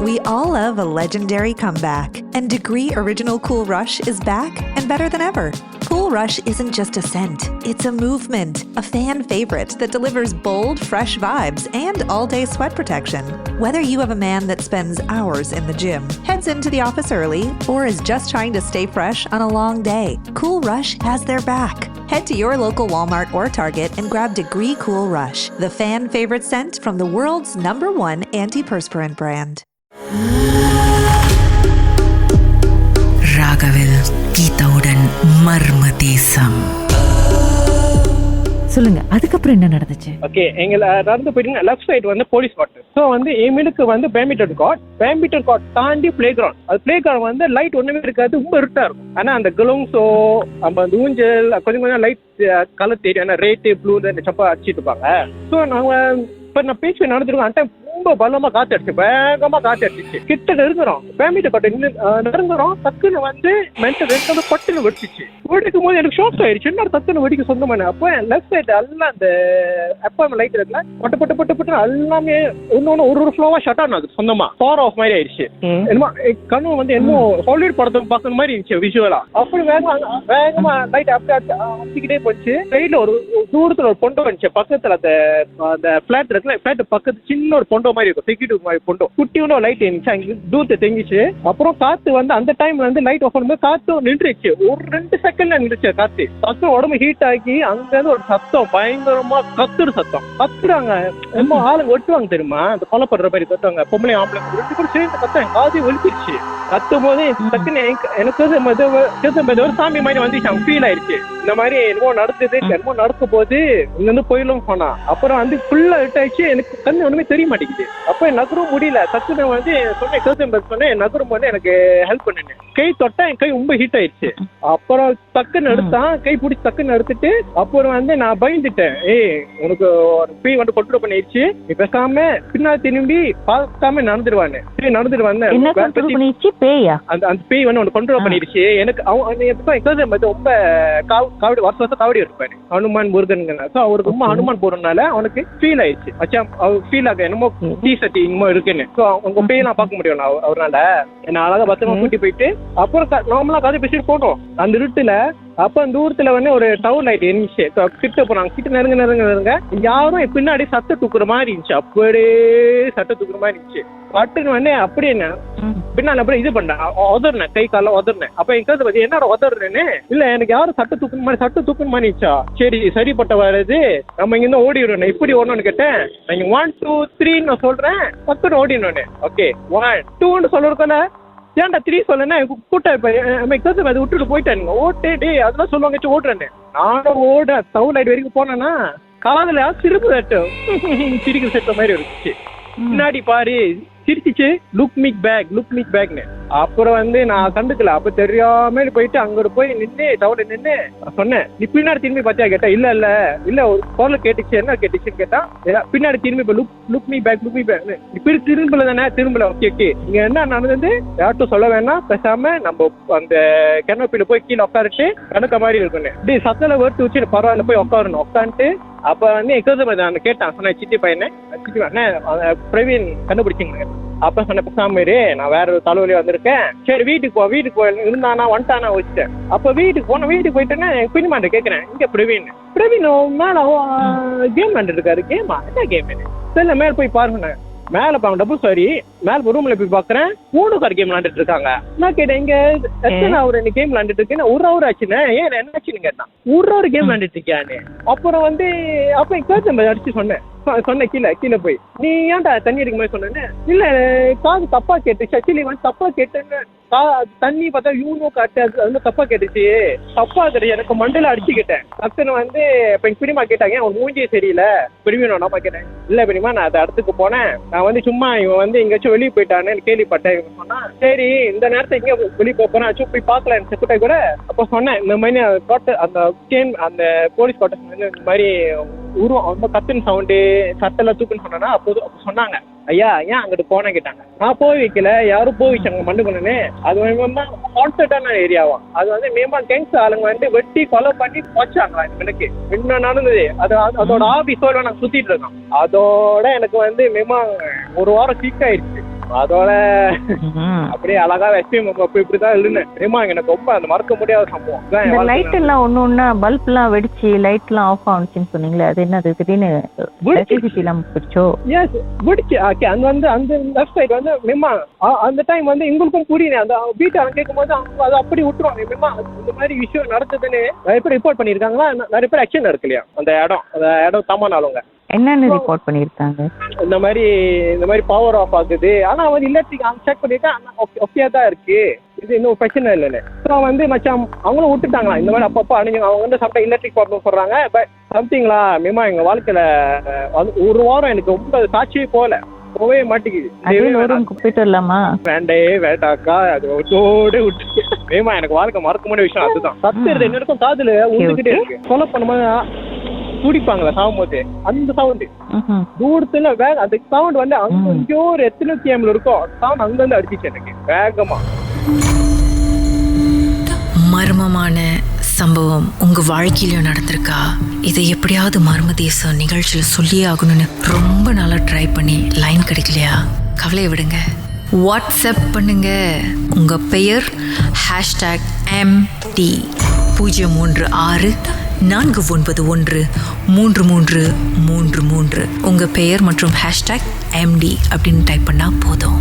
We all love a legendary comeback, and Degree Original Cool Rush is back and better than ever. Cool Rush isn't just a scent, it's a movement, a fan favorite that delivers bold, fresh vibes and all-day sweat protection. Whether you have a man that spends hours in the gym, heads into the office early, or is just trying to stay fresh on a long day, Cool Rush has their back. Head to your local Walmart or Target and grab Degree Cool Rush, the fan favorite scent from the world's #1 antiperspirant brand. ராகவில் கீதாவுடன் மர்ம தேசம். சொல்லுங்க, அதுக்கப்புறம் என்ன நடந்துச்சு? Okay, எங்களை நடந்து போயிட்டு left side வந்து போலீஸ் குவார்டர். ஸோ வந்து எங்களுக்கு வந்து பேட்மிண்டன் கார்ட் தாண்டி பிளே கிரவுண்ட். அது பிளே கிரவுண்ட் வந்து லைட் ஒண்ணுமே இருக்காது, ரொம்ப இருட்டா இருக்கும். ஆனா அந்த கிளவுஸோ நம்ம அந்த ஊஞ்சல் கொஞ்சம் கொஞ்சம் லைட் கலர் தெரியும். ஏன்னா ரேட்டு ப்ளூ சப்பா அடிச்சுட்டு இருப்பாங்க. ஸோ நாங்க இப்ப நான் பேச்சு நடந்துருக்கோம். அந்த டைம் ரொம்ப பலமா காத்து அடிச்சு, வேகமா காத்து அடிச்சிச்சு. கிட்ட நெருங்குறோம், பேட்மிண்டன் கார்ட் நெருங்குறோம். டக்குன்னு வந்து மென்டல் ரெண்டு பட்டுன்னு வெடிச்சிச்சு. வெடிக்கும் போது எனக்கு ஷாக் ஆயிடுச்சு. என்ன டக்குன்னு வெடிக்க சொந்தமான. அப்போ லெஃப்ட் சைடு எல்லாம் அந்த அப்பாயின்மெண்ட் லைட் இருக்குல்ல, பட்டு எல்லாமே ஒன்னு ஒரு ஃப்ளோவா ஷட் ஆன் ஆகுது. சொந்தமா பவர் ஆஃப் மாதிரி ஆயிடுச்சு. என்னமோ கண்ணு வந்து என்னமோ ஹாலிவுட் படத்தை பார்க்குற மாதிரி இருந்துச்சு விஷுவலா. அப்படி வேகமா லைட் அடிச்சுக்கிட்டே போச்சு. சைட்ல ஒரு தூரத்துல ஒரு பொண்டோ வந்துச்சு. பக்கத்துல அந்த பிளாட் இருக்குல்ல, பிளாட் பக்கத்து சின்ன ஒரு பொண்டோ மாதிரி இருக்கும், செக்யூரிட்டி மாதிரி பொண்டோ. குட்டியோட லைட் இருந்துச்சு, அங்க தூரத்தை தெங்கிச்சு. அப்புறம் காத்து வந்து அந்த டைம்ல வந்து லைட் ஆஃப் பண்ணும்போது காத்து நின்றுச்சு. ஒரு 2 செகண்ட்ல நின்றுச்சு காத்து. சத்தம் உடம்பு ஹீட் ஆகி அங்க இருந்து ஒரு சத்தம், பயங்கரமா கத்துறாங்க. ரொம்ப ஆளுங்க ஒட்டுவாங்க தெரியுமா, அந்த கொலை பண்ற மாதிரி கத்துவாங்க. பொம்பளை ஆம்பளை 2 பேரும் சேர்ந்து கத்தம் காது ஒலிச்சிருச்சு. கத்தும் போது டக்குன்னு எனக்கு சாமி மாதிரி வந்துச்சு. அவங்க ஃபீல் ஆயிடுச்சு, இந்த மாதிரி என்னமோ நடந்தது, என்னமோ நடக்கும் போது இங்க வந்து போயிலும் போனா. அப்புறம் வந்து ஃபுல்லா ஹிட் ஆயிடுச்சு. எனக்கு கண்ணு ஒண்ணுமே தெரிய மாட்டேங்குது. அப்ப நகரும் முடியல. டக்குன்னு வந்து சொன்னேன் நகரும் போது எனக்கு ஹெல்ப் பண்ணுன்னு. கை தொட்டா என் கை ரொம்ப ஹீட் ஆயிடுச்சு. அப்புறம் டக்குன்னு எடுத்தான், கை பிடிச்சி டக்குன்னு எடுத்துட்டு அப்புறம் வந்து நான் பயந்துட்டேன். உனக்கு பீ வந்து கொண்டு பண்ணிடுச்சு, நீ பேசாம பின்னாடி திரும்பி பார்க்காம நடந்துருவான்னு நடந்துருவான்னு. அந்த பேய் வந்து உனக்கு கண்ட்ரோல் பண்ணிடுச்சு. எனக்கு ரொம்ப வருஷம் காவடி இருப்பாரு, ஹனுமான் முருகன். அவருக்கு ரொம்ப ஹனுமான் போறதுனால அவனுக்கு ஃபீல் ஆயிடுச்சு. ஃபீல் ஆக என்னமோ டீ சட்டி இன்னமோ இருக்குன்னு. உங்க பேய் நான் பார்க்க முடியும் அவரால். என்ன அழகா பத்திரமா கூட்டி போயிட்டு அப்புறம் நார்மலா கதை பேசிட்டு போட்டோம் அந்த இருட்டுல. அப்ப அந்த தூரத்துல வந்து ஒரு டவுன் லைட் இருந்துச்சு. கிட்ட போனாங்க, கிட்ட நெருங்க யாரும் பின்னாடி சட்டை தூக்குற மாதிரி இருந்துச்சு. அப்படியே சட்டை தூக்குற மாதிரி இருந்துச்சு. பட்டுன்னு வந்து அப்படியே பின்னால அப்படியே இது பண்ணேன், உதறினேன், கை கால உதறினேன். அப்ப எங்காவது பத்தி என்னோட உதறேன்னு இல்ல, எனக்கு யாரும் சட்டை தூக்குற மாதிரி இருந்துச்சா. சரி சரிப்பட்ட வருது, நம்ம இங்க இருந்து ஓடிடுவேன். இப்படி ஓடணும்னு கேட்டேன். நீங்க 1 2 3 நான் சொல்றேன், பக்கத்து ஓடினோன்னு. ஓகே 1 2 சொல்றதுல ஏன்டா 3 சொல்லனா கூட்ட விட்டுட்டு போயிட்டானுங்க. ஓட்டே அதெல்லாம் சொல்லுவாங்க ஓடுறேன்னு. நானும் ஓட டவுன் லைட் வரைக்கும் போனேன்னா காதுல சிரிப்பு தட்டும், சிரிக்கிற செட்ட மாதிரி இருந்துச்சு. முன்னாடி பாரு சிரிச்சிச்சு, லுக் மிக் பேக்னு. அப்புறம் வந்து நான் கண்டுக்கல. அப்ப தெரியாம போயிட்டு அங்க போய் நின்று டவுன்ல நின்று சொன்னேன், நீ பின்னாடி திரும்பி பார்த்தியா கேட்டா. இல்ல ஒரு குரல் கேட்டுச்சு. என்ன கேட்டுச்சுன்னு கேட்டா, பின்னாடி திரும்பி லுக் மீ பேக் இப்படி திரும்பல தானே. திரும்பல. ஓகே இங்க என்ன நடந்தது யார்ட்டும் சொல்ல வேணாம், பேசாம நம்ம அந்த கெனோப்பில போய் கீழே உட்காந்துட்டு கணக்க மாதிரி இருக்குன்னு இப்படி சத்தல வேர்த்து வச்சு பரவாயில்ல போய் உட்காரணும். உட்காந்துட்டு அப்ப வந்து எக்ஸாம் கேட்டான். சொன்னேன் சித்தி பையனை, பிரவீன் கண்டுபிடிச்சிங்க. அப்ப சொன்ன பேசாம நான் வேற ஒரு தலைவலி வந்திருக்கேன். சரி வீட்டுக்கு போ இருந்தானா வந்துட்டானா வச்சுட்டேன். அப்ப வீட்டுக்கு போயிட்டேன்னா பின்மாண்ட கேட்கறேன், இங்க பிரவீன் மேல கேம் விளையாண்டு இருக்காரு. கேமா என்ன கேம்? சரி மேல போய் பாருங்க. மேல டபுள் சாரி மேல ரூம்ல போய் பாக்குறேன், 3 கார் கேம் விளையாண்டுட்டு இருக்காங்க. நான் கேட்டேன், இங்க எத்தனை அவர் என்ன கேம் விளையாண்டுட்டு இருக்கேன். ஒரு ஹவர் ஆச்சுன்னு. ஏன் என்னாச்சுன்னு கேட்டான். ஒரு கேம் விளையாண்டுட்டு இருக்கியான்னு. அப்புறம் வந்து அப்ப அடிச்சு சொன்னேன் கீழே போய், நீ ஏன்டா தண்ணி அடிக்க மாதிரி சொன்னேன்னு. இல்ல காது தப்பா கேட்டுச்சு. ஆக்சுவலி வந்து தப்பா கேட்டேன்னு தண்ணி பார்த்தா யூனோ காட்டு, அது வந்து தப்பா கேட்டுச்சு. தப்பா தெரியும் எனக்கு மண்டல அடிச்சுக்கிட்டேன். டக்குன்னு வந்து இப்ப எங்க பிரிமா கேட்டாங்க, ஒரு மூஞ்சியே சரியில்லை பெருமையா நாம கேட்டேன். இல்ல பெரியமா நான் அந்த இடத்துக்கு போனேன், நான் வந்து சும்மா இவன் வந்து எங்கேயாச்சும் வெளியே போயிட்டான்னு கேள்விப்பட்டேன். இவங்க சொன்னா சரி இந்த நேரத்தை எங்க வெளியே போறேன் போய் பாக்கலாம் செக்குட்டை கூட. அப்ப சொன்னேன் இந்த மாதிரி அந்த போலீஸ் குவார்டர்ஸ் இந்த மாதிரி உருவம் ரொம்ப கத்துன்னு சவுண்டு சட்டெல்லாம் தூக்குன்னு சொன்னா. அப்போ சொன்னாங்க, ஐயா ஏன் அங்கிட்டு போனேன் கேட்டாங்க. நான் போய் வைக்கல, யாரும் போய் வச்சாங்க மண்டு கொண்டுன்னு. அது கான்சர்டான ஏரியாவும். அது வந்து மேம்பான் கேங்ஸ் ஆளுங்க வந்து வெட்டி கொலை பண்ணி வச்சாங்களா எனக்கு என்ன நடந்தது. அதோட ஆபீஸோட நாங்க சுத்திட்டு இருக்கோம். அதோட எனக்கு வந்து மேமா ஒரு வாரம் சீக் ஆயிடுச்சு. அதோட அப்படியே அழகா எஸ்பிஎம் இப்படிதான் இல்லைன்னு ஏமா எனக்கு ரொம்ப அந்த மறக்க முடியாத சம்பவம். லைட் எல்லாம் ஒண்ணு பல்ப் எல்லாம் வெடிச்சு லைட் எல்லாம் ஆஃப் ஆனிச்சுன்னு சொன்னீங்களே, அது என்னது திடீர்னு பிடிச்சோ? எஸ் பிடிச்சு. ஓகே, அது வந்து அந்த லெஃப்ட் சைடு வந்து மேமா அந்த டைம் வந்து எங்களுக்கும் புரியல. அந்த வீட்டை கேட்கும் போது அவங்க அதை அப்படி விட்டுருவாங்க. மேமா இந்த மாதிரி விஷயம் நடந்ததுன்னு நிறைய பேர் ரிப்போர்ட் பண்ணிருக்காங்களா, நிறைய பேர் ஆக்ஷன் இருக்கு இல்லையா அந்த இடம் தமானாலுங்க என்னன்னு ரிப்போர்ட் பண்ணிருக்காங்க. இந்த மாதிரி பவர் ஆஃப் ஆகுது, ஆனா வந்து எலக்ட்ரிக் செக் பண்ணிருக்கேன், ஓகே தான் இருக்கு, இது இன்னும் பிரச்சனை இல்லைன்னு. ஸோ வந்து மச்சான் அவங்களும் விட்டுட்டாங்களா இந்த மாதிரி அப்பப்போ அணிஞ்சு. அவங்க வந்து சம்டைம் எலக்ட்ரிக் ப்ராப்ளம் சொல்றாங்க. பட் சம்திங்லா மேமா எங்க வாழ்க்கையில ஒரு வாரம் எனக்கு ரொம்ப சாட்சியே போகவே மாட்டேங்குது. போயிட்டு வரலாமா? வேண்டாக்கா, அது ஒட்டோட விட்டு மேமா எனக்கு வாழ்க்கை மறக்க முடிய விஷயம் அதுதான். சத்துறது என்ன இருக்கும் காதுல உண்டுகிட்டே இருக்கு. கொலை பண்ணும்போது துடிப்பாங்களா சாகும் போது அந்த சவுண்டு தூரத்துல அந்த சவுண்ட் வந்து அங்க இங்கோ ஒரு எத்தனை கேம்ல இருக்கும் சவுண்ட் அங்க இருந்து அடிச்சிச்சு எனக்கு வேகமா. மர்மமான சம்பவம் உங்க வாழ்க்கையிலும் நடந்திருக்கா? இதை எப்படியாவது மர்ம தேசம் நிகழ்ச்சியில சொல்லியே ஆகணும்னு ரொம்ப நாளா ட்ரை பண்ணி லைன் கிடைக்கலையா? கவலையை விடுங்க, வாட்ஸ்அப் பண்ணுங்க. உங்க பெயர் #MD 036 491 3333. உங்க பெயர் மற்றும் #MD அப்படின்னு டைப் பண்ணா போதும்.